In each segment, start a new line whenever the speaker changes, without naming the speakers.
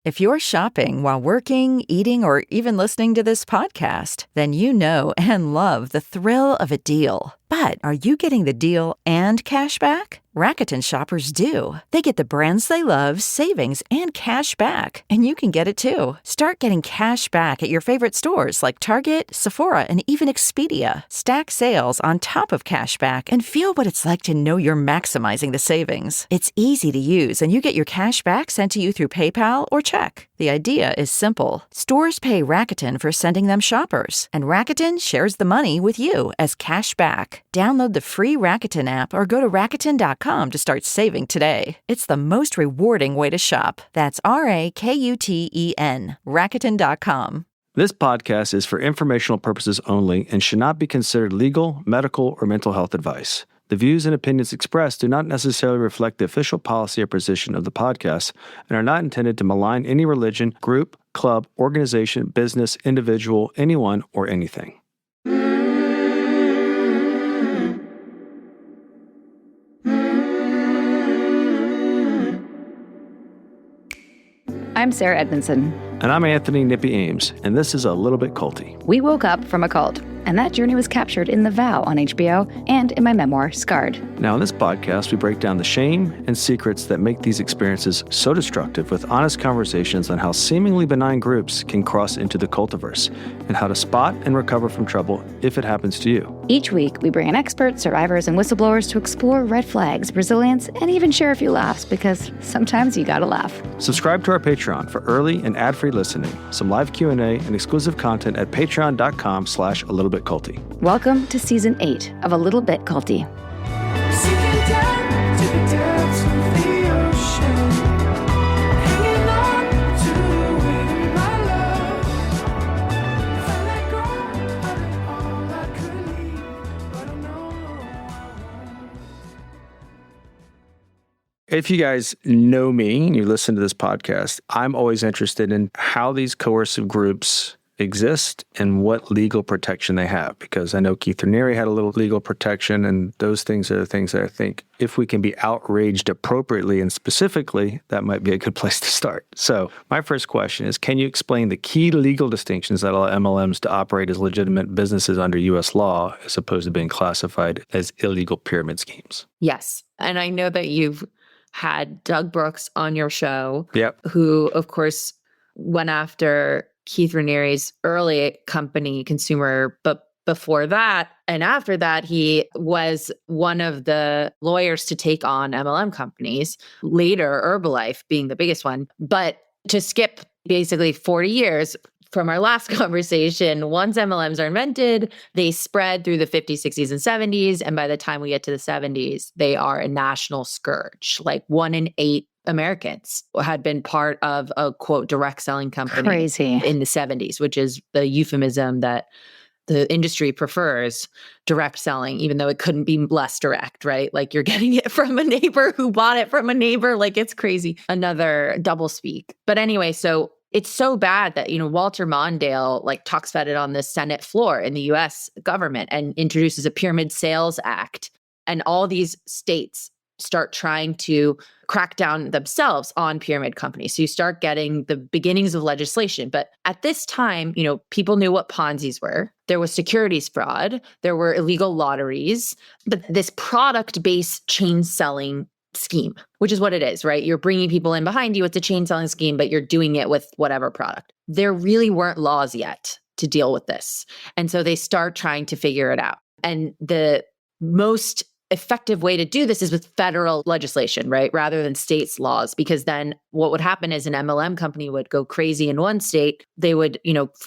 If you're shopping while working, eating, or even listening to this podcast, then you know and love the thrill of a deal. But are you getting the deal and cash back? Rakuten shoppers do. They get the brands they love, savings, and cash back. And you can get it too. Start getting cash back at your favorite stores like Target, Sephora, and even Expedia. Stack sales on top of cash back and feel what it's like to know you're maximizing the savings. It's easy to use, and you get your cash back sent to you through PayPal or check. The idea is simple. Stores pay Rakuten for sending them shoppers, and Rakuten shares the money with you as cash back. Download the free Rakuten app or go to Rakuten.com to start saving today. It's the most rewarding way to shop. That's Rakuten, Rakuten.com.
This podcast is for informational purposes only and should not be considered legal, medical, or mental health advice. The views and opinions expressed do not necessarily reflect the official policy or position of the podcast and are not intended to malign any religion, group, club, organization, business, individual, anyone, or anything.
I'm Sarah Edmondson.
And I'm Anthony Nippy Ames, and this is A Little Bit Culty.
We woke up from a cult, and that journey was captured in The Vow on HBO and in my memoir, Scarred.
Now, in this podcast, we break down the shame and secrets that make these experiences so destructive with honest conversations on how seemingly benign groups can cross into the cultiverse and how to spot and recover from trouble if it happens to you.
Each week, we bring in experts, survivors, and whistleblowers to explore red flags, resilience, and even share a few laughs, because sometimes you gotta laugh.
Subscribe to our Patreon for early and ad-free listening, some live Q&A, and exclusive content at patreon.com/alittlebitculty.
Welcome to Season 8 of A Little Bit Culty.
If you guys know me and you listen to this podcast, I'm always interested in how these coercive groups exist and what legal protection they have, because I know Keith Raniere had a little legal protection, and those things are the things that I think if we can be outraged appropriately and specifically, that might be a good place to start. So my first question is, can you explain the key legal distinctions that allow MLMs to operate as legitimate businesses under U.S. law as opposed to being classified as illegal pyramid schemes?
Yes. And I know that you've had Doug Brooks on your show,
who,
of course, went after Keith Raniere's early company, Consumer, but before that and after that, he was one of the lawyers to take on MLM companies, later Herbalife being the biggest one. But to skip basically 40 years from our last conversation, once MLMs are invented, they spread through the 50s, 60s, and 70s. And by the time we get to the 70s, they are a national scourge. Like 1 in 8 Americans had been part of a, quote, direct selling company in the 70s, which is the euphemism that the industry prefers, direct selling, even though it couldn't be less direct, right? Like you're getting it from a neighbor who bought it from a neighbor. Like it's crazy. Another doublespeak. But anyway, so it's so bad that, Walter Mondale talks about it on the Senate floor in the US government and introduces a Pyramid Sales Act. And all these states start trying to crack down themselves on pyramid companies. So you start getting the beginnings of legislation. But at this time, people knew what Ponzi's were. There was securities fraud. There were illegal lotteries. But this product-based chain selling scheme, which is what it is, right? You're bringing people in behind you. It's a chain selling scheme, but you're doing it with whatever product. There really weren't laws yet to deal with this. And so they start trying to figure it out. And the most effective way to do this is with federal legislation, right? Rather than states' laws, because then what would happen is an MLM company would go crazy in one state. They would,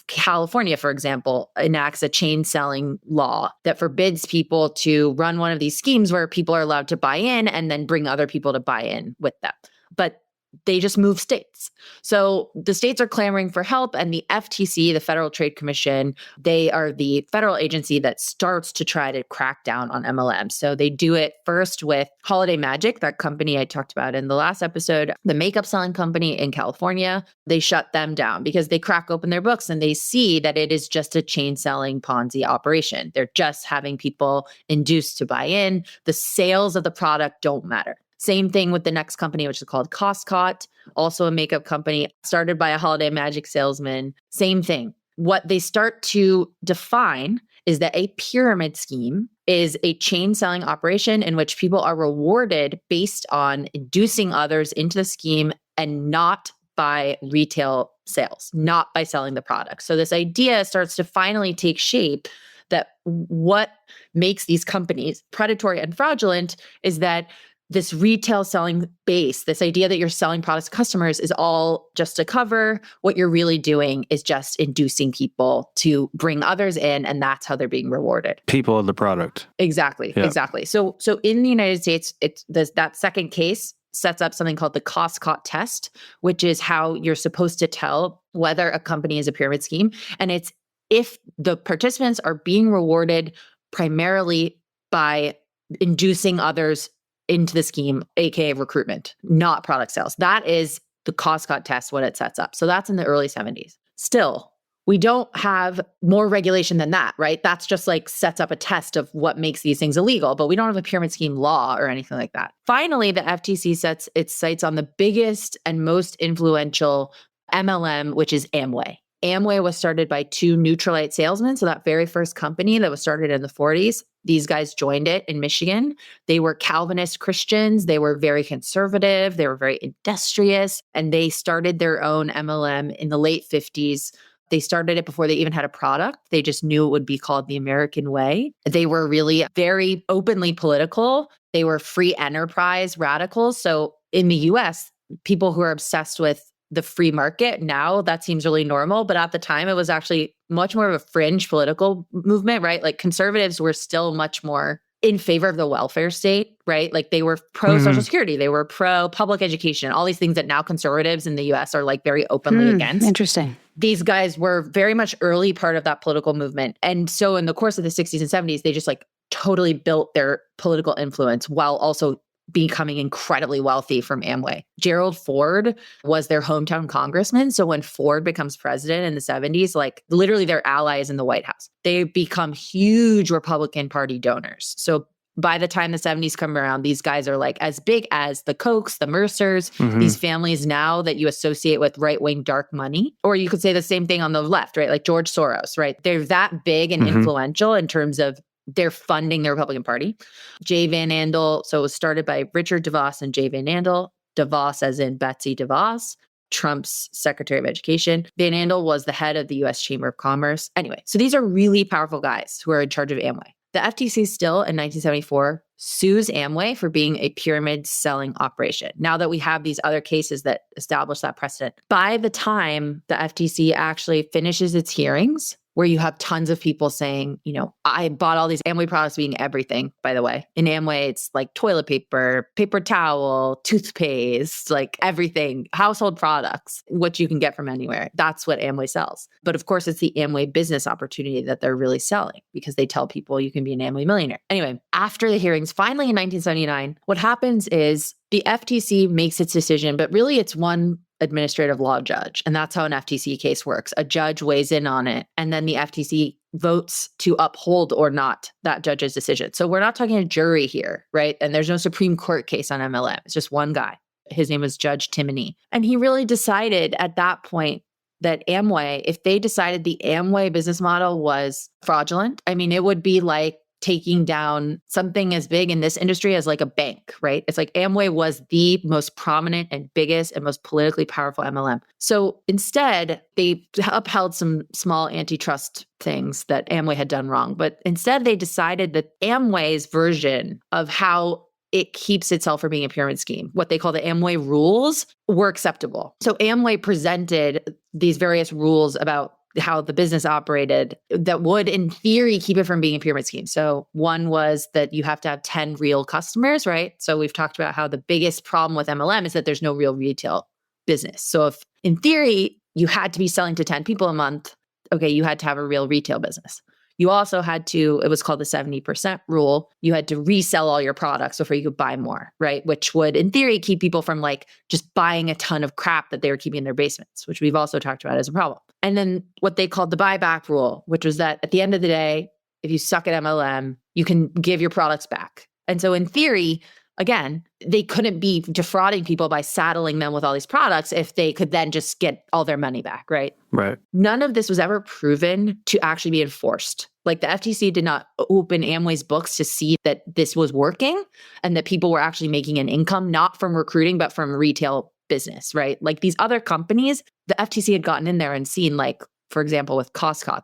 California, for example, enacts a chain selling law that forbids people to run one of these schemes where people are allowed to buy in and then bring other people to buy in with them. But they just move states. So the states are clamoring for help, and the FTC, the Federal Trade Commission, they are the federal agency that starts to try to crack down on MLM. So they do it first with Holiday Magic, that company I talked about in the last episode, the makeup selling company in California. They shut them down because they crack open their books and they see that it is just a chain selling Ponzi operation. They're just having people induced to buy in. The sales of the product don't matter. Same thing with the next company, which is called Koscot, also a makeup company started by a holiday magic salesman. Same thing. What they start to define is that a pyramid scheme is a chain selling operation in which people are rewarded based on inducing others into the scheme and not by retail sales, not by selling the product. So this idea starts to finally take shape that what makes these companies predatory and fraudulent is that this retail selling base, this idea that you're selling products to customers is all just a cover. What you're really doing is just inducing people to bring others in, and that's how they're being rewarded.
People of the product.
Exactly,
Yeah.
exactly. So in the United States, that second case sets up something called the Koscot test, which is how you're supposed to tell whether a company is a pyramid scheme. And it's if the participants are being rewarded primarily by inducing others into the scheme, aka recruitment, not product sales. That is the Koscot test, what it sets up. So that's in the early 70s. Still, we don't have more regulation than that, right? That's just like sets up a test of what makes these things illegal, but we don't have a pyramid scheme law or anything like that. Finally, the FTC sets its sights on the biggest and most influential MLM, which is Amway. Amway was started by two Nutrilite salesmen. So that very first company that was started in the 40s, these guys joined it in Michigan. They were Calvinist Christians. They were very conservative. They were very industrious. And they started their own MLM in the late 50s. They started it before they even had a product. They just knew it would be called the American Way. They were really very openly political. They were free enterprise radicals. So in the US, people who are obsessed with the free market, now that seems really normal. But at the time, it was actually much more of a fringe political movement, right? Like conservatives were still much more in favor of the welfare state, right? Like they were pro Social Security, they were pro public education, all these things that now conservatives in the US are like very openly against.
Interesting.
These guys were very much early part of that political movement. And so in the course of the 60s and 70s, they just like totally built their political influence while also becoming incredibly wealthy from Amway. Gerald Ford was their hometown congressman. So when Ford becomes president in the 70s, like literally their allies in the White House, they become huge Republican Party donors. So by the time the 70s come around, these guys are like as big as the Kochs, the Mercers, these families now that you associate with right-wing dark money. Or you could say the same thing on the left, right? Like George Soros, right? They're that big and influential in terms of they're funding the Republican Party. Jay Van Andel, so it was started by Richard DeVos and Jay Van Andel. DeVos as in Betsy DeVos, Trump's Secretary of Education. Van Andel was the head of the U.S. Chamber of Commerce. Anyway, so these are really powerful guys who are in charge of Amway. The FTC still in 1974 sues Amway for being a pyramid selling operation. Now that we have these other cases that establish that precedent, by the time the FTC actually finishes its hearings, where you have tons of people saying, you know, I bought all these Amway products being everything, by the way. In Amway, it's like toilet paper, paper towel, toothpaste, like everything, household products, what you can get from anywhere. That's what Amway sells. But of course, it's the Amway business opportunity that they're really selling because they tell people you can be an Amway millionaire. Anyway, after the hearings, finally in 1979, what happens is the FTC makes its decision, but really it's one administrative law judge. And that's how an FTC case works. A judge weighs in on it, and then the FTC votes to uphold or not that judge's decision. So we're not talking a jury here, right? And there's no Supreme Court case on MLM. It's just one guy. His name was Judge Timoney. And he really decided at that point that Amway, if they decided the Amway business model was fraudulent, I mean, it would be like taking down something as big in this industry as like a bank, right? It's like Amway was the most prominent and biggest and most politically powerful MLM. So instead, they upheld some small antitrust things that Amway had done wrong. But instead, they decided that Amway's version of how it keeps itself from being a pyramid scheme, what they call the Amway rules, were acceptable. So Amway presented these various rules about how the business operated that would, in theory, keep it from being a pyramid scheme. So one was that you have to have 10 real customers, right? So we've talked about how the biggest problem with MLM is that there's no real retail business. So if, in theory, you had to be selling to 10 people a month, okay, you had to have a real retail business. You also had to, it was called the 70% rule. You had to resell all your products before you could buy more, right? Which would, in theory, keep people from like just buying a ton of crap that they were keeping in their basements, which we've also talked about as a problem. And then what they called the buyback rule, which was that at the end of the day, if you suck at MLM, you can give your products back. And so in theory, again, they couldn't be defrauding people by saddling them with all these products if they could then just get all their money back, right?
Right.
None of this was ever proven to actually be enforced. Like the FTC did not open Amway's books to see that this was working and that people were actually making an income, not from recruiting, but from retail business, right? Like these other companies, the FTC had gotten in there and seen, like, for example, with Koscot,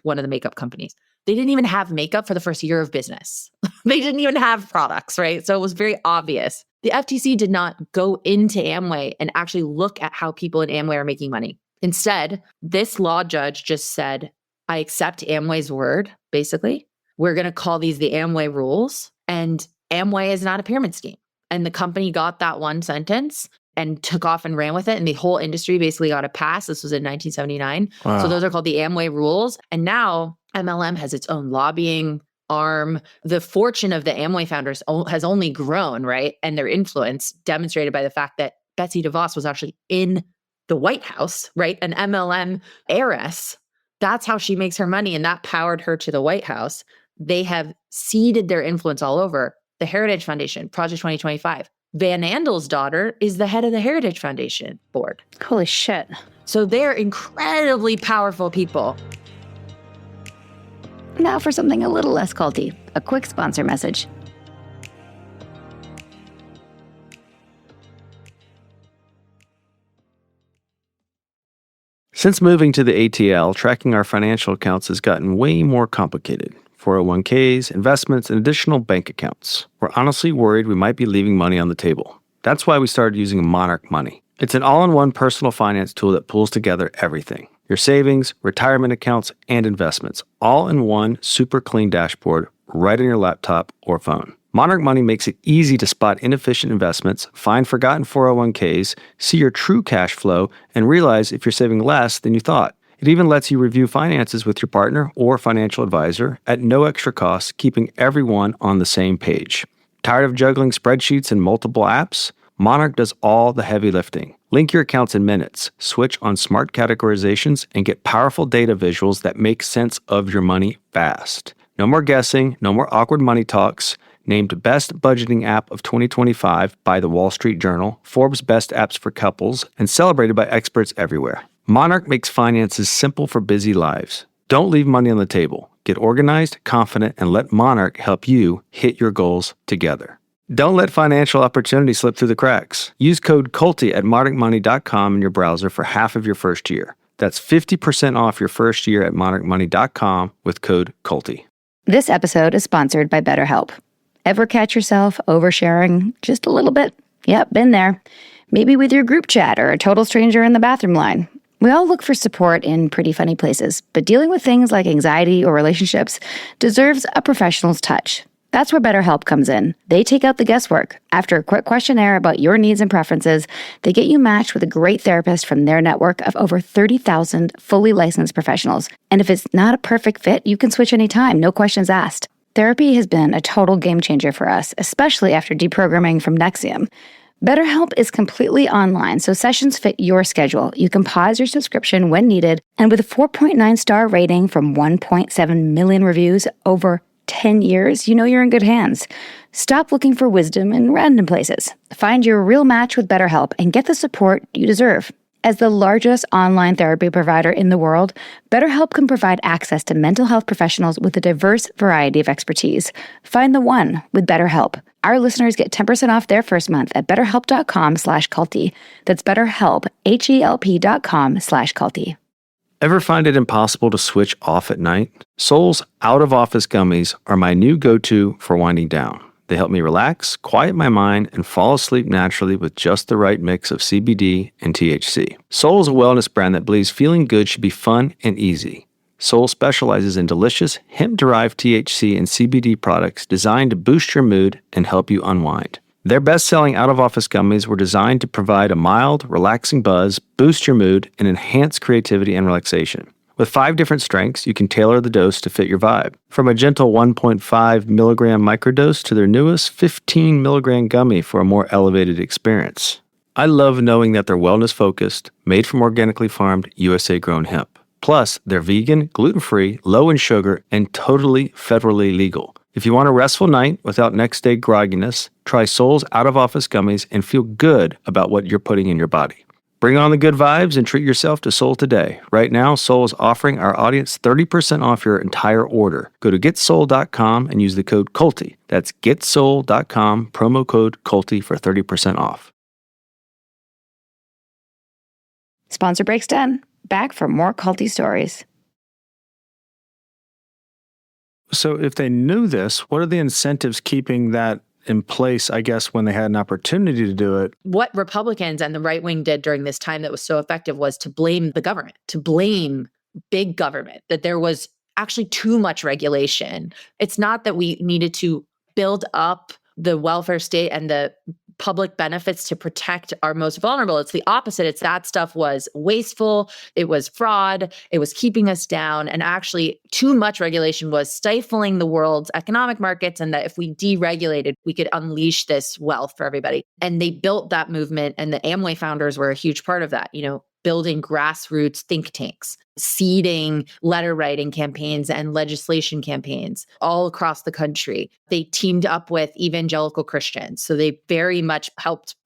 one of the makeup companies, they didn't even have makeup for the first year of business. They didn't even have products, right? So it was very obvious. The FTC did not go into Amway and actually look at how people in Amway are making money. Instead, this law judge just said, I accept Amway's word, basically. We're going to call these the Amway rules. And Amway is not a pyramid scheme. And the company got that one sentence and took off and ran with it. And the whole industry basically got a pass. This was in 1979.
Wow.
So those are called the Amway rules. And now MLM has its own lobbying arm. The fortune of the Amway founders has only grown, right? And their influence demonstrated by the fact that Betsy DeVos was actually in the White House, right? An MLM heiress. That's how she makes her money. And that powered her to the White House. They have seeded their influence all over. The Heritage Foundation, Project 2025. Van Andel's daughter is the head of the Heritage Foundation board.
Holy shit.
So they're incredibly powerful people.
Now for something a little less culty, a quick sponsor message.
Since moving to the ATL, tracking our financial accounts has gotten way more complicated. 401ks, investments, and additional bank accounts. We're honestly worried we might be leaving money on the table. That's why we started using Monarch Money. It's an all-in-one personal finance tool that pulls together everything. Your savings, retirement accounts, and investments, all in one super clean dashboard right on your laptop or phone. Monarch Money makes it easy to spot inefficient investments, find forgotten 401ks, see your true cash flow, and realize if you're saving less than you thought. It even lets you review finances with your partner or financial advisor at no extra cost, keeping everyone on the same page. Tired of juggling spreadsheets and multiple apps? Monarch does all the heavy lifting. Link your accounts in minutes, switch on smart categorizations, and get powerful data visuals that make sense of your money fast. No more guessing, no more awkward money talks. Named Best Budgeting App of 2025 by the Wall Street Journal, Forbes Best Apps for Couples, and celebrated by experts everywhere. Monarch makes finances simple for busy lives. Don't leave money on the table. Get organized, confident, and let Monarch help you hit your goals together. Don't let financial opportunity slip through the cracks. Use code CULTY at monarchmoney.com in your browser for half of your first year. That's 50% off your first year at monarchmoney.com with code CULTY.
This episode is sponsored by BetterHelp. Ever catch yourself oversharing just a little bit? Yep, been there. Maybe with your group chat or a total stranger in the bathroom line. We all look for support in pretty funny places, but dealing with things like anxiety or relationships deserves a professional's touch. That's where BetterHelp comes in. They take out the guesswork. After a quick questionnaire about your needs and preferences, they get you matched with a great therapist from their network of over 30,000 fully licensed professionals. And if it's not a perfect fit, you can switch anytime, no questions asked. Therapy has been a total game changer for us, especially after deprogramming from Nexium. BetterHelp is completely online, so sessions fit your schedule. You can pause your subscription when needed, and with a 4.9-star rating from 1.7 million reviews over 10 years, you know you're in good hands. Stop looking for wisdom in random places. Find your real match with BetterHelp and get the support you deserve. As the largest online therapy provider in the world, BetterHelp can provide access to mental health professionals with a diverse variety of expertise. Find the one with BetterHelp. Our listeners get 10% off their first month at betterhelp.com/culty. That's BetterHelp, HELP.com/culty.
Ever find it impossible to switch off at night? Sol's out-of-office gummies are my new go-to for winding down. They help me relax, quiet my mind, and fall asleep naturally with just the right mix of CBD and THC. Sol is a wellness brand that believes feeling good should be fun and easy. Sol specializes in delicious, hemp-derived THC and CBD products designed to boost your mood and help you unwind. Their best-selling out-of-office gummies were designed to provide a mild, relaxing buzz, boost your mood, and enhance creativity and relaxation. With 5 different strengths, you can tailor the dose to fit your vibe. From a gentle 1.5 milligram microdose to their newest 15 milligram gummy for a more elevated experience. I love knowing that they're wellness-focused, made from organically farmed, USA-grown hemp. Plus, they're vegan, gluten-free, low in sugar, and totally federally legal. If you want a restful night without next day grogginess, try Sol's out-of-office gummies and feel good about what you're putting in your body. Bring on the good vibes and treat yourself to Sol today. Right now, Sol is offering our audience 30% off your entire order. Go to getsol.com and use the code CULTY. That's getsol.com, promo code CULTY for 30% off.
Sponsor break's done. Back for more culty stories.
So if they knew this, what are the incentives keeping that in place, I guess, when they had an opportunity to do it?
What Republicans and the right wing did during this time that was so effective was to blame the government, to blame big government, that there was actually too much regulation. It's not that we needed to build up the welfare state and the public benefits to protect our most vulnerable. It's the opposite. It's that stuff was wasteful. It was fraud. It was keeping us down. And actually, too much regulation was stifling the world's economic markets. And that if we deregulated, we could unleash this wealth for everybody. And they built that movement. And the Amway founders were a huge part of that, building grassroots think tanks, seeding letter writing campaigns and legislation campaigns all across the country. They teamed up with evangelical Christians. So they very much helped,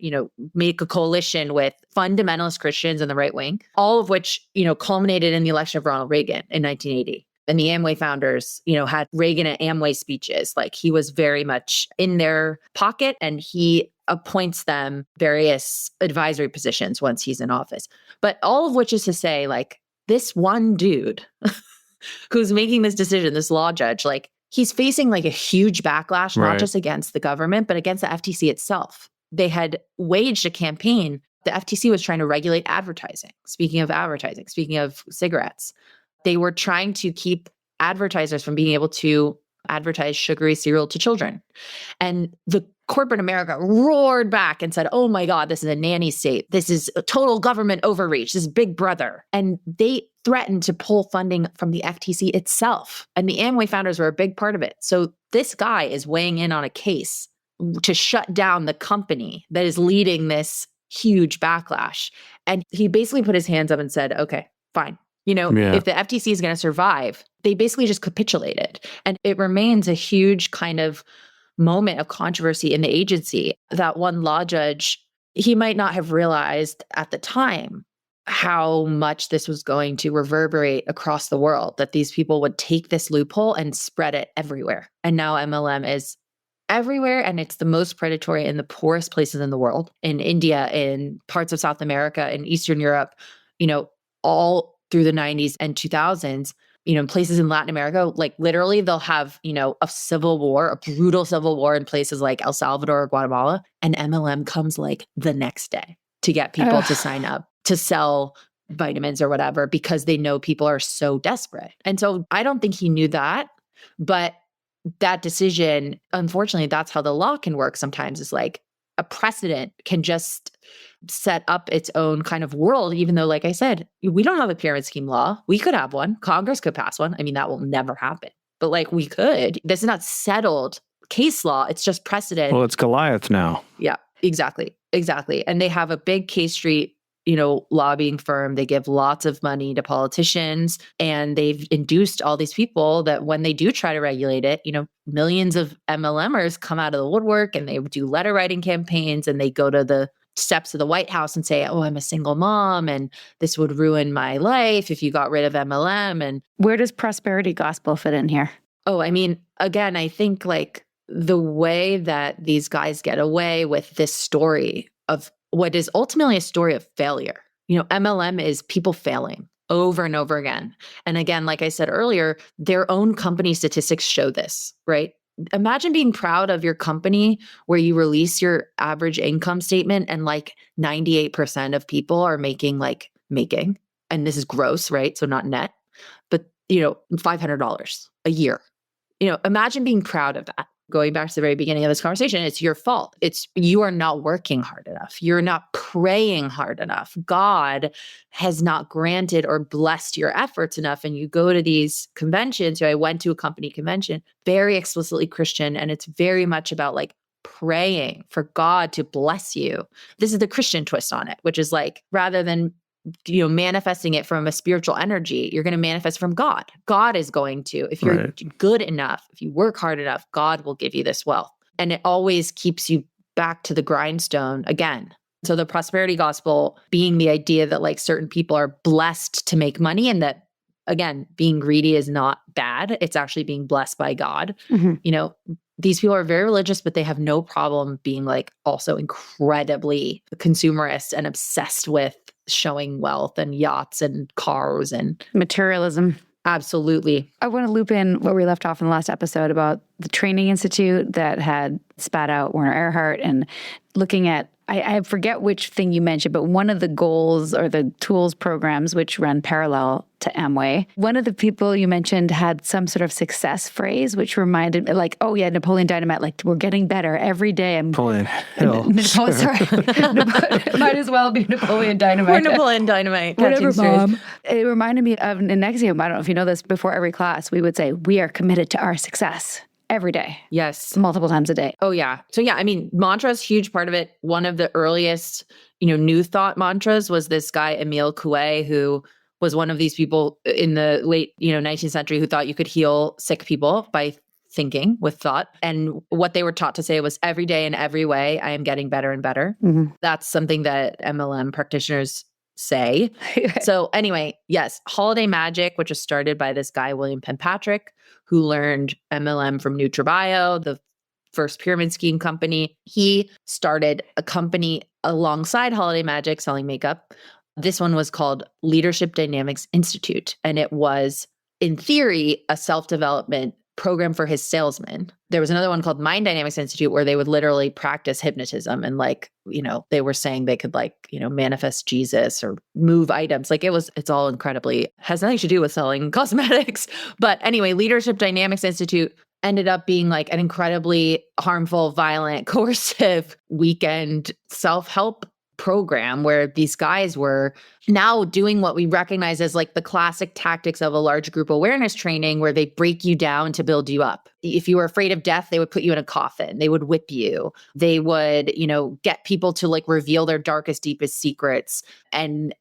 make a coalition with fundamentalist Christians in the right wing, all of which, culminated in the election of Ronald Reagan in 1980. And the Amway founders, had Reagan at Amway speeches. Like, he was very much in their pocket, and he appoints them various advisory positions once he's in office. But all of which is to say, like, this one dude who's making this decision, this law judge, like, he's facing like a huge backlash, not just against the government, but against the FTC itself. They had waged a campaign. The FTC was trying to regulate advertising. Speaking of cigarettes, they were trying to keep advertisers from being able to advertise sugary cereal to children. And the corporate America roared back and said, oh my God, this is a nanny state. This is a total government overreach. This is Big Brother. And they threatened to pull funding from the FTC itself. And the Amway founders were a big part of it. So this guy is weighing in on a case to shut down the company that is leading this huge backlash. And he basically put his hands up and said, okay, fine. If the FTC is going to survive, they basically just capitulated. And it remains a huge kind of moment of controversy in the agency. That one law judge, he might not have realized at the time how much this was going to reverberate across the world, that these people would take this loophole and spread it everywhere. And now MLM is everywhere, and it's the most predatory in the poorest places in the world, in India, in parts of South America, in Eastern Europe, all through the 90s and 2000s, places in Latin America, like literally they'll have, a civil war, a brutal civil war in places like El Salvador or Guatemala. And MLM comes like the next day to get people to sign up, to sell vitamins or whatever, because they know people are so desperate. And so I don't think he knew that, but that decision, unfortunately, that's how the law can work sometimes, is like a precedent can just set up its own kind of world, even though, like I said, we don't have a pyramid scheme law. We could have one. Congress could pass one. I mean, that will never happen. But like, we could. This is not settled case law. It's just precedent.
Well, it's Goliath now.
Yeah, exactly. And they have a big K Street, lobbying firm. They give lots of money to politicians, and they've induced all these people that when they do try to regulate it, millions of MLMers come out of the woodwork, and they do letter writing campaigns, and they go to the steps of the White House and say, oh, I'm a single mom, and this would ruin my life if you got rid of MLM. And
where does prosperity gospel fit in here?
Oh, I mean, again, I think like the way that these guys get away with this story of what is ultimately a story of failure. MLM is people failing over and over again. And again, like I said earlier, their own company statistics show this, right? Imagine being proud of your company where you release your average income statement and like 98% of people are making, and this is gross, right? So not net, but $500 a year. Imagine being proud of that. Going back to the very beginning of this conversation, it's your fault. You are not working hard enough. You're not praying hard enough. God has not granted or blessed your efforts enough. And you go to these conventions. I went to a company convention, very explicitly Christian, and it's very much about like praying for God to bless you. This is the Christian twist on it, which is like, rather than manifesting it from a spiritual energy, you're going to manifest from God. God is going to, if you're good enough, if you work hard enough, God will give you this wealth. And it always keeps you back to the grindstone again. So the prosperity gospel being the idea that like certain people are blessed to make money, and that, again, being greedy is not bad. It's actually being blessed by God. These people are very religious, but they have no problem being like also incredibly consumerist and obsessed with showing wealth and yachts and cars and
materialism.
Absolutely.
I want to loop in what we left off in the last episode about the training institute that had spat out Werner Erhard, and looking at, I forget which thing you mentioned, but one of the goals or the tools programs which run parallel to Amway, one of the people you mentioned had some sort of success phrase, which reminded me like, oh yeah, Napoleon Dynamite, like we're getting better every day.
Napoleon Hill.
Sorry. Might as well be Napoleon Dynamite.
Or Napoleon Dynamite.
Whatever, Mom. It reminded me of an axiom. I don't know if you know this, before every class, we would say, we are committed to our success. Every day.
Yes.
Multiple times a day.
Oh, yeah. So, yeah, I mean, mantra is a huge part of it. One of the earliest, new thought mantras was this guy, Emile Coué, who was one of these people in the late, 19th century who thought you could heal sick people by thinking with thought. And what they were taught to say was, every day in every way, I am getting better and better. Mm-hmm. That's something that MLM practitioners say. So anyway, yes, Holiday Magic, which was started by this guy, William Penpatrick, who learned MLM from NutraBio, the first pyramid scheme company. He started a company alongside Holiday Magic selling makeup. This one was called Leadership Dynamics Institute, and it was, in theory, a self-development program for his salesmen. There was another one called Mind Dynamics Institute where they would literally practice hypnotism, and they were saying they could manifest Jesus or move items. It's all incredibly, has nothing to do with selling cosmetics. But anyway, Leadership Dynamics Institute ended up being like an incredibly harmful, violent, coercive weekend self-help program where these guys were now doing what we recognize as like the classic tactics of a large group awareness training, where they break you down to build you up. If you were afraid of death, they would put you in a coffin. They would whip you. They would, get people to like reveal their darkest, deepest secrets and,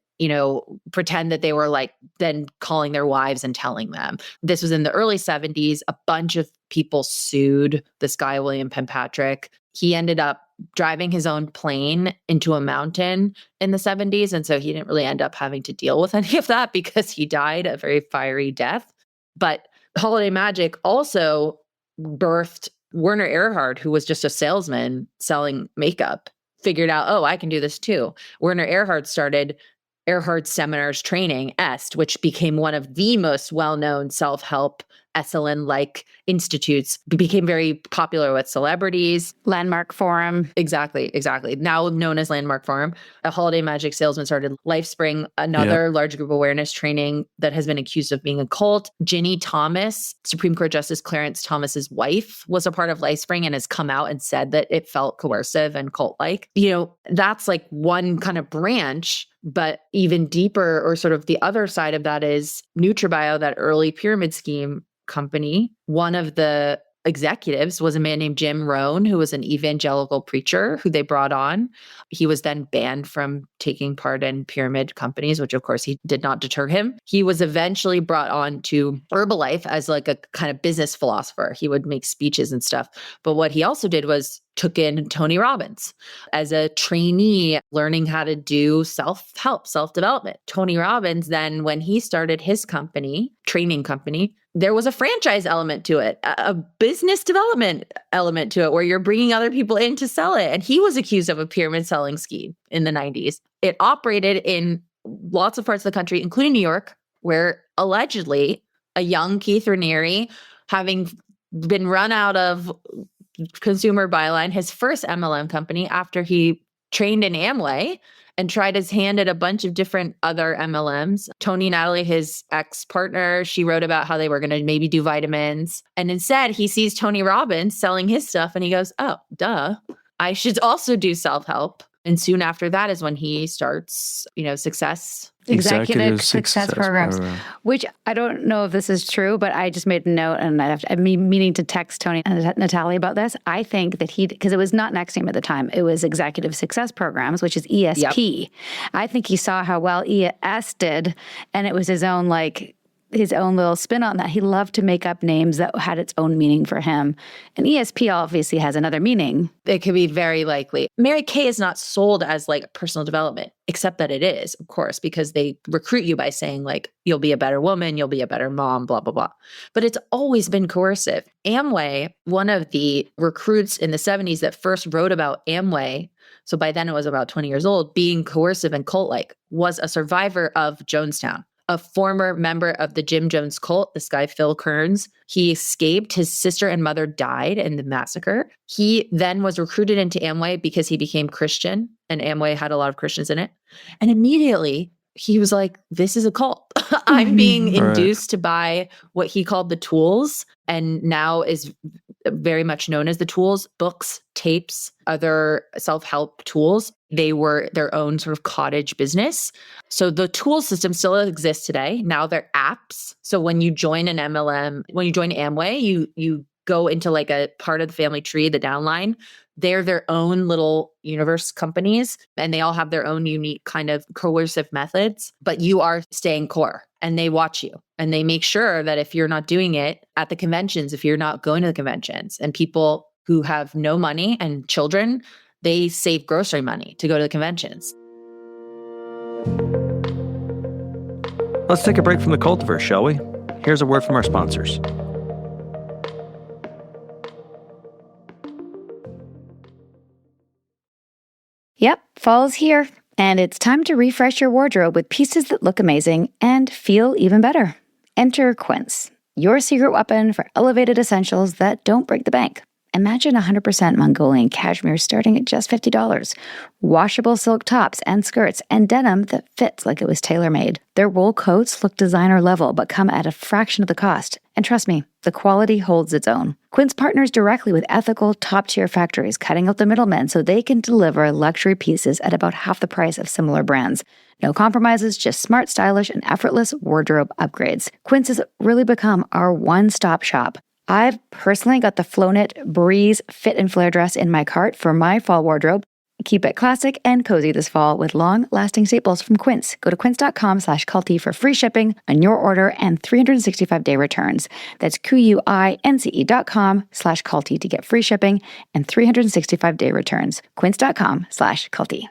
pretend that they were like then calling their wives and telling them. This was in the early 70s. A bunch of people sued this guy, William Penpatrick. He ended up driving his own plane into a mountain in the 70s. And so he didn't really end up having to deal with any of that because he died a very fiery death. But Holiday Magic also birthed Werner Erhard, who was just a salesman selling makeup, figured out, oh, I can do this too. Werner Erhard started Erhard Seminars Training, EST, which became one of the most well-known self-help SLN-like institutes, became very popular with celebrities.
Landmark Forum.
Exactly. Now known as Landmark Forum. A Holiday Magic salesman started LifeSpring, another large group awareness training that has been accused of being a cult. Ginny Thomas, Supreme Court Justice Clarence Thomas's wife, was a part of LifeSpring and has come out and said that it felt coercive and cult-like. That's like one kind of branch. But even deeper, or sort of the other side of that, is NutraBio, that early pyramid scheme company. One of the executives was a man named Jim Rohn, who was an evangelical preacher who they brought on. He was then banned from taking part in pyramid companies, which of course he did not deter him. He was eventually brought on to Herbalife as like a kind of business philosopher. He would make speeches and stuff. But what he also did was took in Tony Robbins as a trainee, learning how to do self-help, self-development. Tony Robbins then, when he started his company, training company, there was a franchise element to it, a business development element to it, where you're bringing other people in to sell it. And he was accused of a pyramid selling scheme in the 90s. It operated in lots of parts of the country, including New York, where allegedly a young Keith Raniere, having been run out of consumer byline, his first MLM company, after he trained in Amway and tried his hand at a bunch of different other MLMs. Tony Natalie, his ex-partner, she wrote about how they were going to maybe do vitamins. And instead, he sees Tony Robbins selling his stuff and he goes, oh, duh, I should also do self-help. And soon after that is when he starts, Success
Executive success programs, which I don't know if this is true, but I just made a note and I'm meaning to text Tony and Natalie about this. I think that because it was not Next Name at the time, it was Executive Success Programs, which is ESP. Yep. I think he saw how well ES did, and it was his own little spin on that. He loved to make up names that had its own meaning for him. And ESP obviously has another meaning.
It could be very likely. Mary Kay is not sold as like personal development, except that it is, of course, because they recruit you by saying like, you'll be a better woman, you'll be a better mom, blah, blah, blah. But it's always been coercive. Amway, one of the recruits in the 70s that first wrote about Amway, so by then it was about 20 years old, being coercive and cult-like, was a survivor of Jonestown. A former member of the Jim Jones cult, this guy, Phil Kearns, he escaped. His sister and mother died in the massacre. He then was recruited into Amway because he became Christian, and Amway had a lot of Christians in it. And immediately he was like, this is a cult. I'm being induced to buy what he called the tools, and now is very much known as the tools, books, tapes, other self-help tools. They were their own sort of cottage business. So the tool system still exists today. Now they're apps. So when you join an MLM, when you join Amway, you go into like a part of the family tree, the downline. They're their own little universe companies, and they all have their own unique kind of coercive methods, but you are staying core, and they watch you, and they make sure that if you're not doing it at the conventions, if you're not going to the conventions, and people who have no money and children, they save grocery money to go to the conventions.
Let's take a break from the cultiverse, shall we? Here's a word from our sponsors.
Yep, fall's here, and it's time to refresh your wardrobe with pieces that look amazing and feel even better. Enter Quince, your secret weapon for elevated essentials that don't break the bank. Imagine 100% Mongolian cashmere starting at just $50, washable silk tops and skirts, and denim that fits like it was tailor-made. Their wool coats look designer level but come at a fraction of the cost. And trust me, the quality holds its own. Quince partners directly with ethical, top-tier factories, cutting out the middlemen so they can deliver luxury pieces at about half the price of similar brands. No compromises, just smart, stylish, and effortless wardrobe upgrades. Quince has really become our one-stop shop. I've personally got the Flowknit Breeze Fit and Flare dress in my cart for my fall wardrobe. Keep it classic and cozy this fall with long-lasting staples from Quince. Go to quince.com/culty for free shipping on your order and 365-day returns. That's QUINCE.com/culty to get free shipping and 365-day returns. Quince.com/culty.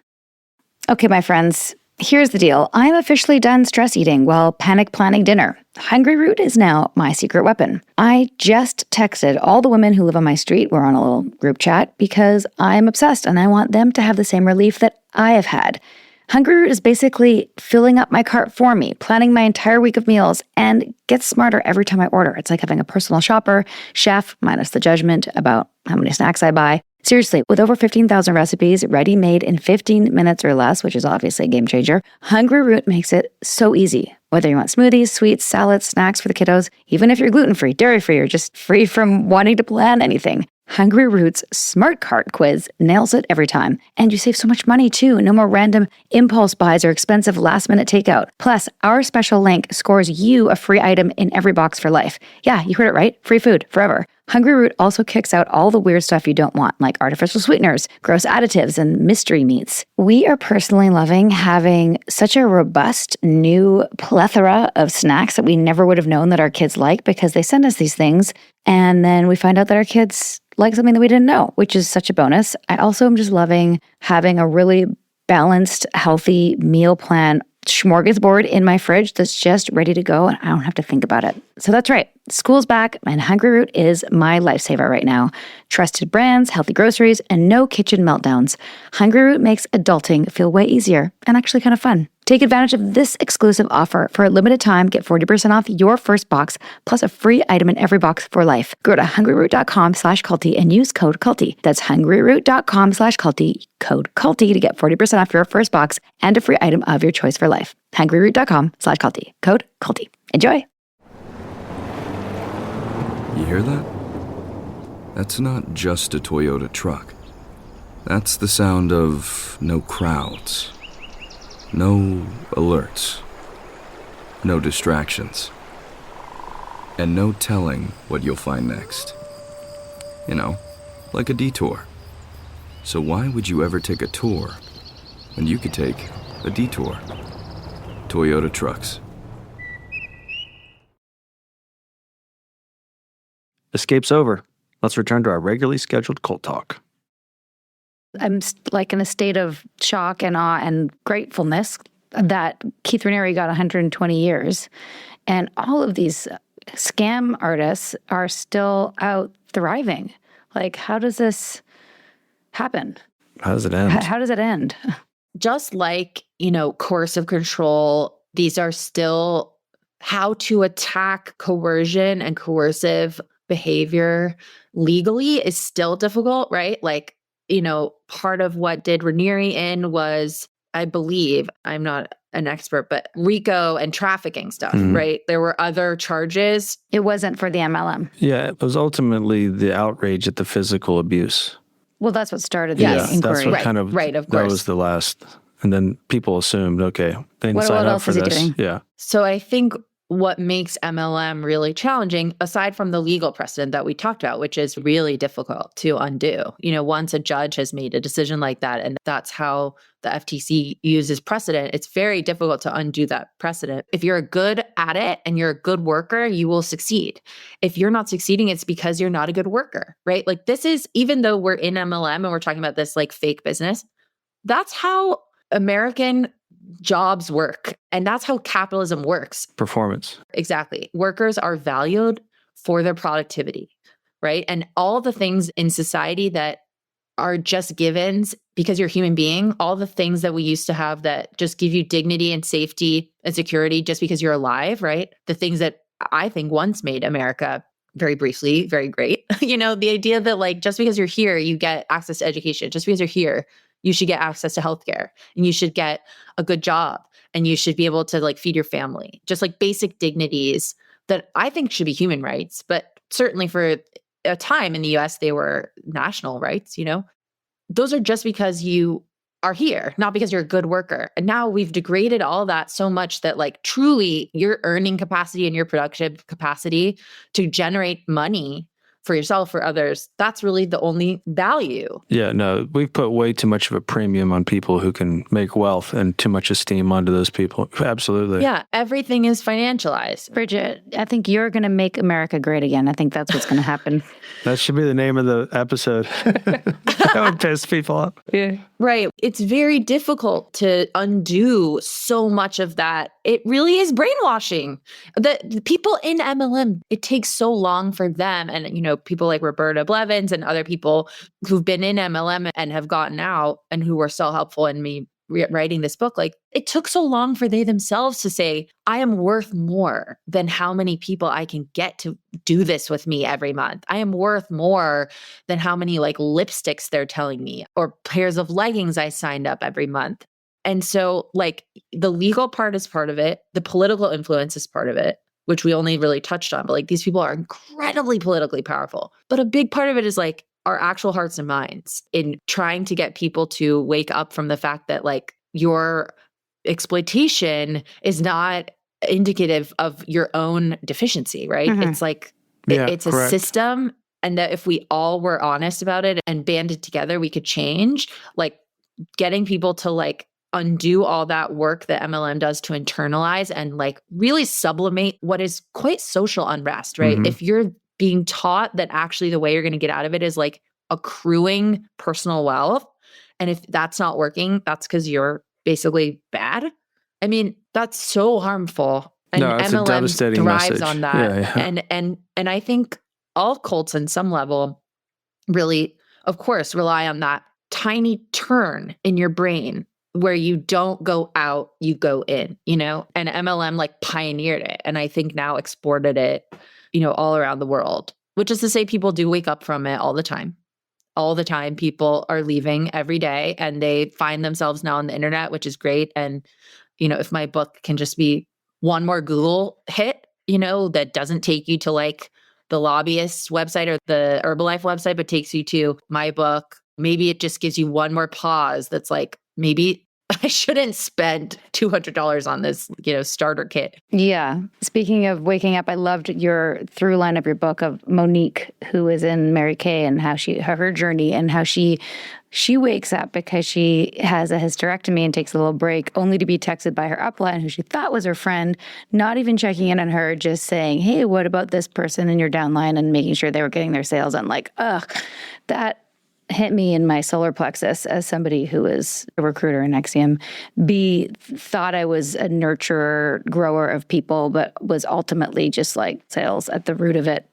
Okay, my friends. Here's the deal. I'm officially done stress eating while panic planning dinner. Hungry Root is now my secret weapon. I just texted all the women who live on my street. We're on a little group chat because I'm obsessed and I want them to have the same relief that I have had. Hungry Root is basically filling up my cart for me, planning my entire week of meals, and gets smarter every time I order. It's like having a personal shopper, chef, minus the judgment about how many snacks I buy. Seriously, with over 15,000 recipes ready-made in 15 minutes or less, which is obviously a game changer, Hungry Root makes it so easy. Whether you want smoothies, sweets, salads, snacks for the kiddos, even if you're gluten-free, dairy-free, or just free from wanting to plan anything, Hungry Root's Smart Cart quiz nails it every time. And you save so much money too. No more random impulse buys or expensive last-minute takeout. Plus, our special link scores you a free item in every box for life. Yeah, you heard it right. Free food forever. Hungry Root also kicks out all the weird stuff you don't want, like artificial sweeteners, gross additives, and mystery meats. We are personally loving having such a robust new plethora of snacks that we never would have known that our kids like because they send us these things, and then we find out that our kids like something that we didn't know, which is such a bonus. I also am just loving having a really balanced, healthy meal plan smorgasbord in my fridge that's just ready to go and I don't have to think about it. So that's right. School's back and Hungry Root is my lifesaver right now. Trusted brands, healthy groceries, and no kitchen meltdowns. Hungry Root makes adulting feel way easier and actually kind of fun. Take advantage of this exclusive offer. For a limited time, get 40% off your first box plus a free item in every box for life. Go to hungryroot.com/culty and use code culty. That's hungryroot.com/culty, code culty to get 40% off your first box and a free item of your choice for life. hungryroot.com/culty, code culty. Enjoy.
You hear that? That's not just a Toyota truck. That's the sound of no crowds. No alerts. No distractions. And no telling what you'll find next. You know, like a detour. So why would you ever take a tour when you could take a detour? Toyota trucks.
Escape's over. Let's return to our regularly scheduled cult talk.
I'm like in a state of shock and awe and gratefulness that Keith Raniere got 120 years. And all of these scam artists are still out thriving. Like, how does this happen?
How does it end?
How does it end?
Just like, coercive control, these are still how to attack coercion and coercive behavior legally is still difficult, right? Like, part of what did Raniere in was, I believe, I'm not an expert, but RICO and trafficking stuff, right? There were other charges.
It wasn't for the MLM.
Yeah, it was ultimately the outrage at the physical abuse.
Well, that's what started the
Yeah,
inquiry.
that's what of
course.
That was the last. And then people assumed, okay, they didn't sign
what
up
else
for
is he
this.
doing?
Yeah.
So I think what makes MLM really challenging, aside from the legal precedent that we talked about, which is really difficult to undo. Once a judge has made a decision like that, and that's how the FTC uses precedent, it's very difficult to undo that precedent. If you're good at it and you're a good worker, you will succeed. If you're not succeeding, it's because you're not a good worker, right? Like this is, even though we're in MLM and we're talking about this like fake business, that's how American jobs work. And that's how capitalism works.
Performance.
Exactly. Workers are valued for their productivity, right? And all the things in society that are just givens because you're a human being, all the things that we used to have that just give you dignity and safety and security just because you're alive, right? The things that I think once made America very briefly very great. The idea that like just because you're here, you get access to education. Just because you're here, you should get access to healthcare and you should get a good job and you should be able to like feed your family. Just like basic dignities that I think should be human rights, but certainly for a time in the US, they were national rights, Those are just because you are here, not because you're a good worker. And now we've degraded all that so much that like truly your earning capacity and your productive capacity to generate money for yourself, for others, that's really the only value.
Yeah, no, we've put way too much of a premium on people who can make wealth and too much esteem onto those people. Absolutely.
Yeah, everything is financialized.
Bridget, I think you're going to make America great again. I think that's what's going to happen.
That should be the name of the episode. That would piss people off.
Yeah.
Right. It's very difficult to undo so much of that. It really is brainwashing. The people in MLM, it takes so long for them. And, people like Roberta Blevins and other people who've been in MLM and have gotten out and who were so helpful in me writing this book, like it took so long for they themselves to say, I am worth more than how many people I can get to do this with me every month. I am worth more than how many like lipsticks they're telling me or pairs of leggings I signed up every month. And so like the legal part is part of it. The political influence is part of it, which we only really touched on. But like these people are incredibly politically powerful. But a big part of it is like our actual hearts and minds in trying to get people to wake up from the fact that like your exploitation is not indicative of your own deficiency, right?
Mm-hmm.
It's like, it's
correct.
a system. And that if we all were honest about it and banded together, we could change. Like getting people to like undo all that work that MLM does to internalize and like really sublimate what is quite social unrest, right?
Mhm.
If you're being taught that actually the way you're going to get out of it is like accruing personal wealth. And if that's not working, that's because you're basically bad. I mean, that's so harmful. And
No, it's a
MLM
devastating
thrives
message.
on that.
Yeah.
And I think all cults in some level really, of course, rely on that tiny turn in your brain where you don't go out, you go in, and MLM like pioneered it. And I think now exported it, all around the world, which is to say people do wake up from it all the time. All the time, people are leaving every day and they find themselves now on the internet, which is great. And, if my book can just be one more Google hit, that doesn't take you to like the lobbyist's website or the Herbalife website, but takes you to my book. Maybe it just gives you one more pause that's like, maybe I shouldn't spend $200 on this, starter kit.
Yeah. Speaking of waking up, I loved your through line of your book of Monique, who is in Mary Kay, and how her journey and how she wakes up because she has a hysterectomy and takes a little break, only to be texted by her upline, who she thought was her friend, not even checking in on her, just saying, hey, what about this person in your downline, and making sure they were getting their sales. I'm like, ugh, that hit me in my solar plexus as somebody who is a recruiter in NXIVM. B, thought I was a nurturer, grower of people, but was ultimately just like sales at the root of it,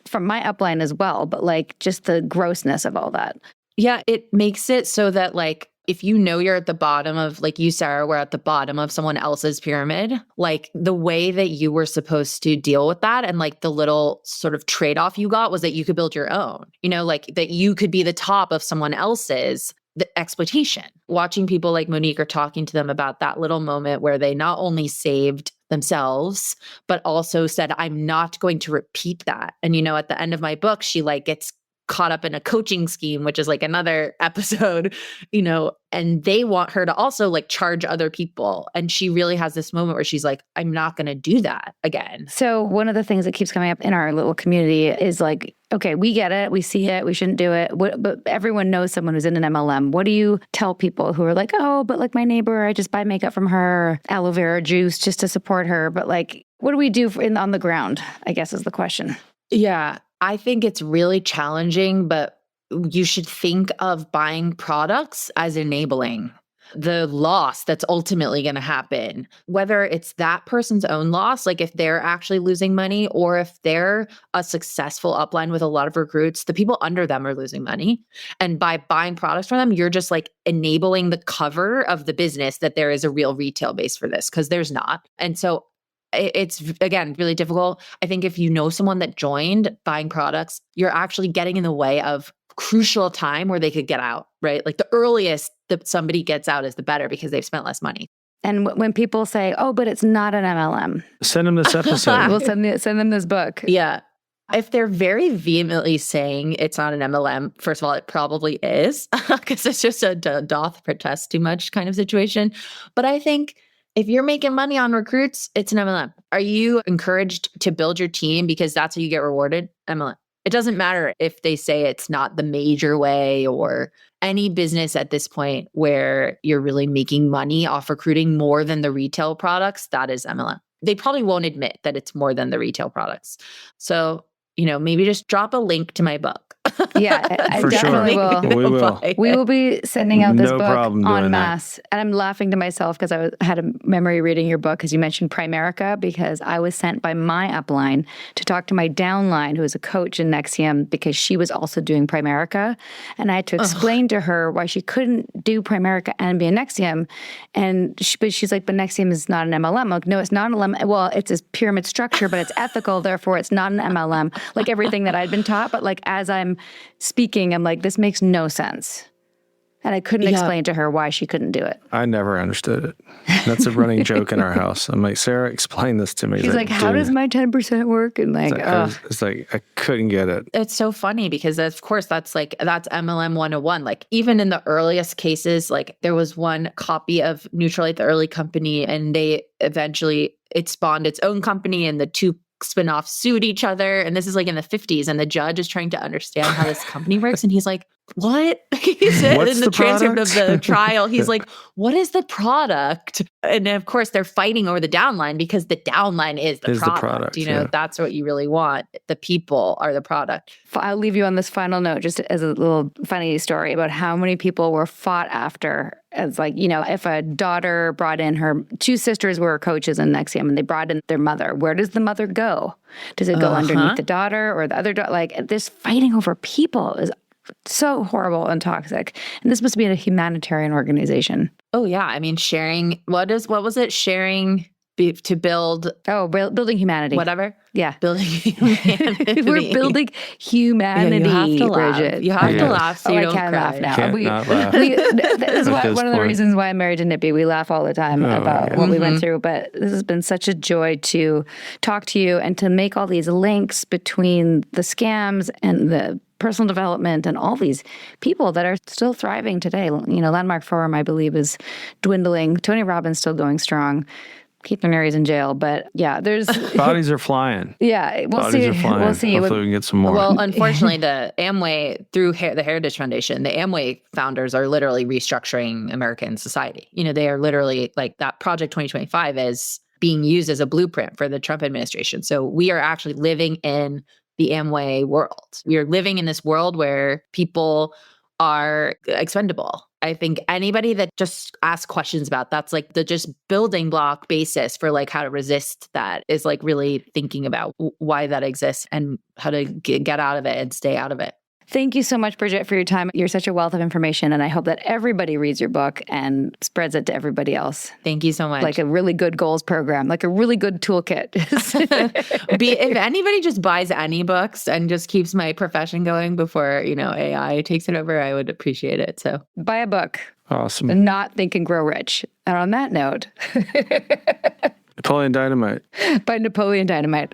from my upline as well, but like just the grossness of all that.
Yeah, it makes it so that like, if you're at the bottom of, like you, Sarah, were at the bottom of someone else's pyramid, like the way that you were supposed to deal with that and like the little sort of trade-off you got was that you could build your own, like that you could be the top of someone else's the exploitation. Watching people like Monique or talking to them about that little moment where they not only saved themselves, but also said, I'm not going to repeat that. And, at the end of my book, she like gets caught up in a coaching scheme, which is like another episode, and they want her to also like charge other people. And she really has this moment where she's like, I'm not going to do that again.
So one of the things that keeps coming up in our little community is like, okay, we get it. We see it. We shouldn't do it. But everyone knows someone who's in an MLM. What do you tell people who are like, oh, but like my neighbor, I just buy makeup from her, aloe vera juice just to support her. But like, what do we do on the ground, I guess is the question.
Yeah. I think it's really challenging, but you should think of buying products as enabling the loss that's ultimately going to happen, whether it's that person's own loss, like if they're actually losing money, or if they're a successful upline with a lot of recruits, the people under them are losing money. And by buying products from them, you're just like enabling the cover of the business that there is a real retail base for this, because there's not. And so it's, again, really difficult. I think if you know someone that joined buying products, you're actually getting in the way of crucial time where they could get out, right? Like the earliest that somebody gets out is the better, because they've spent less money.
And when people say, oh, but it's not an MLM.
Send them this episode.
We'll send them this book.
Yeah. If they're very vehemently saying it's not an MLM, first of all, it probably is, because it's just a doth protest too much kind of situation. But I think if you're making money on recruits, it's an MLM. Are you encouraged to build your team because that's how you get rewarded? MLM. It doesn't matter if they say it's not the major way, or any business at this point where you're really making money off recruiting more than the retail products, that is MLM. They probably won't admit that it's more than the retail products. So, maybe just drop a link to my book.
Yeah, I
For
definitely
sure.
will.
We will.
We will be sending out this
No
book
problem doing
en
that.
masse. And I'm laughing to myself because I had a memory reading your book because you mentioned Primerica, because I was sent by my upline to talk to my downline, who is a coach in NXIVM, because she was also doing Primerica. And I had to explain to her why she couldn't do Primerica and be a NXIVM. But she's like, but NXIVM is not an MLM. I'm like, no, it's not an MLM. Well, it's a pyramid structure, but it's ethical. Therefore, it's not an MLM. Like everything that I'd been taught. But like as I'm speaking, I'm like, this makes no sense. And I couldn't explain to her why she couldn't do it.
I never understood it. That's a running joke in our house. I'm like, Sarah, explain this to me.
She's like, how does my 10% work? And like,
it's like, I couldn't get it.
It's so funny because, of course, that's MLM 101. Like, even in the earliest cases, like there was one copy of Neutralite, the early company, and it spawned its own company, and the two spin-offs sued each other. And this is like in the 50s, and the judge is trying to understand how this company works. And he's like, what? He said
What's
in the
the
transcript of
product?
the trial, he's like, what is the product? And of course, they're fighting over the downline because the downline is the product. That's what you really want. The people are the product.
I'll leave you on this final note, just as a little funny story about how many people were fought after. As like, if a daughter brought in her two sisters were coaches in NXIVM, and they brought in their mother, where does the mother go? Does it go underneath the daughter or the other daughter? Like this fighting over people is so horrible and toxic. And this must be a humanitarian organization.
Oh yeah. I mean, sharing, what was it? Sharing to build
building humanity.
whatever.
Yeah.
Building humanity.
We're building humanity,
Yeah, you have to laugh.
Bridget.
You have to
Yes.
laugh so you
I
don't
can't
cry.
laugh now.
Can't not laugh.
This is
At this
one of the
point.
reasons why I'm married to Nippy. We laugh all the time about what we went through, but this has been such a joy to talk to you and to make all these links between the scams and the personal development and all these people that are still thriving today. You know, Landmark Forum, I believe, is dwindling. Tony Robbins still going strong. Keith Raniere's in jail, but yeah, there's
Bodies are flying.
yeah, we'll
Bodies
see.
are flying.
We'll see.
Hopefully we can get some more.
Well, unfortunately, the Amway, through the Heritage Foundation, the Amway founders are literally restructuring American society. You know, they are literally like that Project 2025 is being used as a blueprint for the Trump administration. So we are actually living in the Amway world. We are living in this world where people are expendable. I think anybody that just asks questions about that's like the just building block basis for like how to resist that is like really thinking about why that exists and how to get out of it and stay out of it.
Thank you so much, Bridget, for your time. You're such a wealth of information, and I hope that everybody reads your book and spreads it to everybody else.
Thank you so much.
Like a really good goals program, like a really good toolkit.
If anybody just buys any books and just keeps my profession going before, you know, AI takes it over, I would appreciate it. So
Buy a book.
Awesome.
And Not Think and Grow Rich. And on that note,
Napoleon Dynamite.
by Napoleon Dynamite.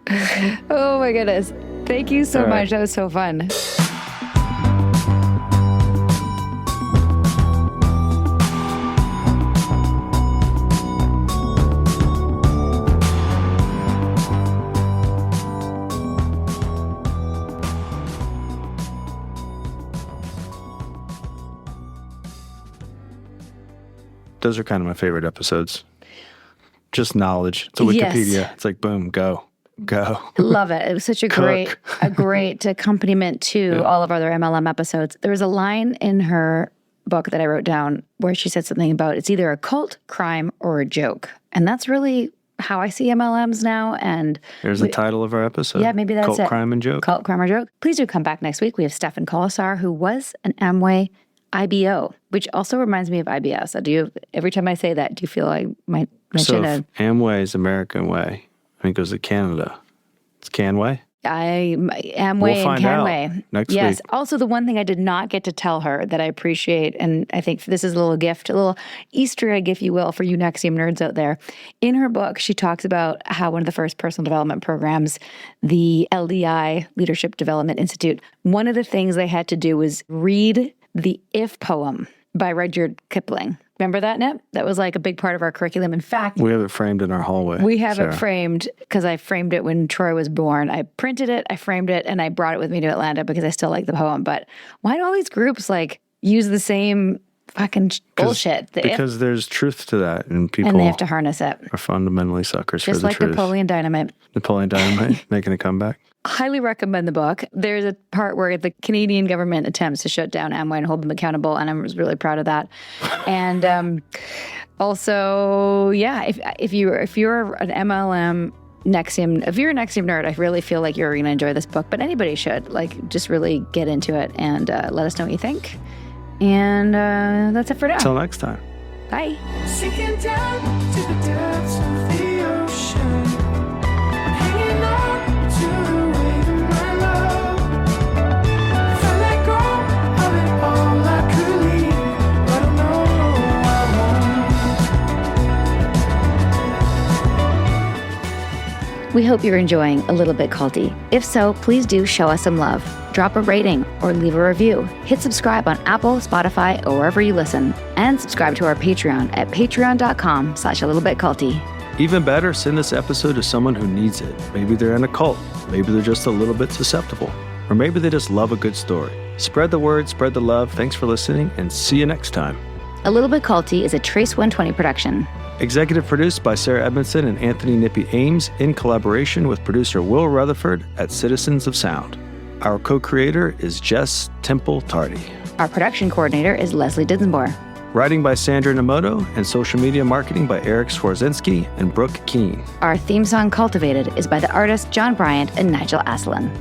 Oh my goodness. Thank you so
All right.
much. That was so fun.
Those are kind of my favorite episodes. Just knowledge. It's a
Yes.
Wikipedia. It's like, boom, go.
Love it. It was such a
Cook.
great accompaniment to all of our other MLM episodes. There was a line in her book that I wrote down where she said something about it's either a cult, crime, or a joke. And that's really how I see MLMs now. And
There's the title of our episode.
Yeah, maybe that's
Cult,
it.
Crime, and Joke.
Cult, crime, or joke. Please do come back next week. We have Stefan Colasar, who was an Amway IBO, which also reminds me of IBS. Every time I say that, do you feel I might mention
So if Amway is American Way, I think it goes to Canada. It's Canway?
Amway
We'll
and
find out
Canway.
next
Yes.
week.
Also, the one thing I did not get to tell her that I appreciate, and I think this is a little gift, a little Easter egg, if you will, for you NXIVM nerds out there. In her book, she talks about how one of the first personal development programs, the LDI, Leadership Development Institute, one of the things they had to do was read the If poem by Rudyard Kipling. Remember that, Nip? That was like a big part of our curriculum. In fact,
We have it framed in our hallway.
we have
Sarah.
it framed because I framed it when Troy was born. I printed it, I framed it, and I brought it with me to Atlanta because I still like the poem. But why do all these groups like use the same fucking bullshit?
Because there's truth to that, and people
And they have to harness it.
are fundamentally suckers
Just
for the
like
truth.
Napoleon Dynamite.
Napoleon Dynamite making a comeback.
Highly recommend the book. There's a part where the Canadian government attempts to shut down Amway and hold them accountable, and I was really proud of that. And also, yeah, if you're an MLM NXIVM, if you're a NXIVM nerd, I really feel like you're going to enjoy this book. But anybody should just really get into it and let us know what you think. And that's it for now.
Until next time.
Bye.
Sinking down to the depths of the ocean, hanging on to the wave of my love. If I let go of it all, I could leave, but I know I won't.
We hope you're enjoying A Little Bit Culty. If so, please do show us some love. Drop a rating or leave a review. Hit subscribe on Apple, Spotify, or wherever you listen. And subscribe to our Patreon at patreon.com/alittlebitculty.
Even better, send this episode to someone who needs it. Maybe they're in a cult. Maybe they're just a little bit susceptible. Or maybe they just love a good story. Spread the word, spread the love. Thanks for listening, and see you next time.
A Little Bit Culty is a Trace 120 production.
Executive produced by Sarah Edmondson and Anthony Nippy Ames in collaboration with producer Will Rutherford at Citizens of Sound. Our co-creator is Jess Temple Tardy.
Our production coordinator is Leslie Dinsmore.
Writing by Sandra Namoto and social media marketing by Eric Swarzinski and Brooke Keene.
Our theme song, Cultivated, is by the artists John Bryant and Nigel Aslan.